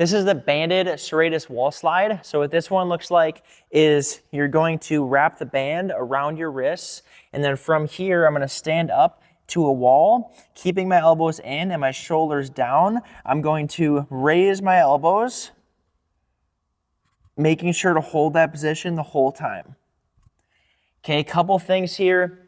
This is the banded serratus wall slide. So what this one looks like is you're going to wrap the band around your wrists, and then from here, I'm gonna stand up to a wall, keeping my elbows in and my shoulders down. I'm going to raise my elbows, making sure to hold that position the whole time. Okay, a couple things here.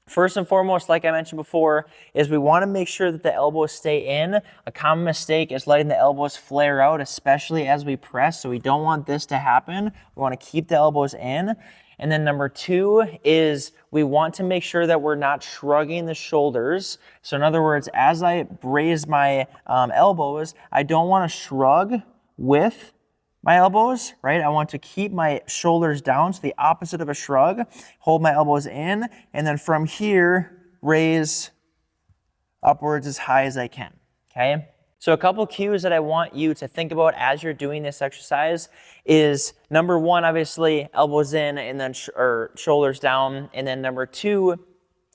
First and foremost, like I mentioned before, is we want to make sure that the elbows stay in. A common mistake is letting the elbows flare out, especially as we press, so we don't want this to happen. We want to keep the elbows in. And then number two is we want to make sure that we're not shrugging the shoulders. So in other words, as I raise my elbows, I don't want to shrug with my elbows, right? I want to keep my shoulders down, so the opposite of a shrug. Hold my elbows in, and then from here, raise upwards as high as I can, okay? So a couple cues that I want you to think about as you're doing this exercise is number one, obviously, elbows in and then shoulders down. And then number two,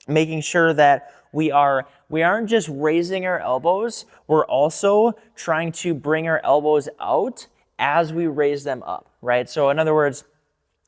making sure that we aren't just raising our elbows, we're also trying to bring our elbows out as we raise them up, right? So in other words,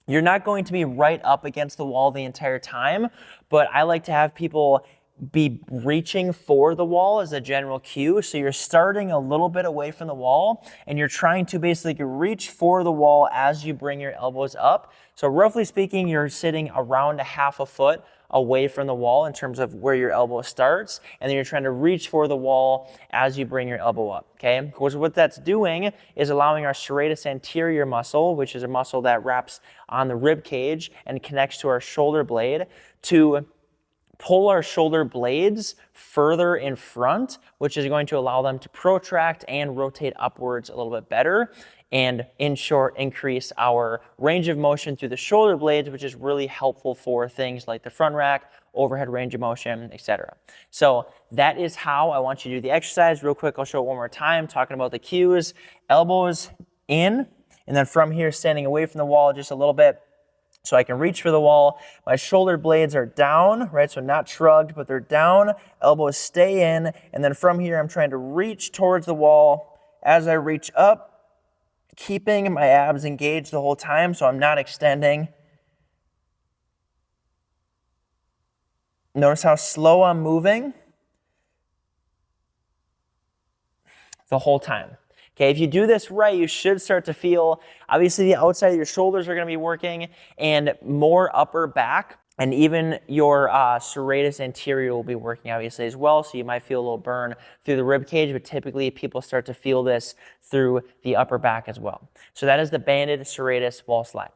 you're not going to be right up against the wall the entire time, but I like to have people be reaching for the wall as a general cue. So you're starting a little bit away from the wall and you're trying to basically reach for the wall as you bring your elbows up. So roughly speaking, you're sitting around a half a foot away from the wall in terms of where your elbow starts, and then you're trying to reach for the wall as you bring your elbow up, okay? Because what that's doing is allowing our serratus anterior muscle, which is a muscle that wraps on the rib cage and connects to our shoulder blade, to pull our shoulder blades further in front, which is going to allow them to protract and rotate upwards a little bit better, and in short, increase our range of motion through the shoulder blades, which is really helpful for things like the front rack, overhead range of motion, etc. So that is how I want you to do the exercise. Real quick, I'll show it one more time, talking about the cues. Elbows in, and then from here, standing away from the wall just a little bit, so I can reach for the wall. My shoulder blades are down, right? So not shrugged, but they're down. Elbows stay in. And then from here, I'm trying to reach towards the wall. As I reach up, keeping my abs engaged the whole time, so I'm not extending. Notice how slow I'm moving the whole time. Okay, if you do this right, you should start to feel, obviously the outside of your shoulders are going to be working, and more upper back, and even your serratus anterior will be working obviously as well, so you might feel a little burn through the rib cage, but typically people start to feel this through the upper back as well. So that is the banded serratus wall slide.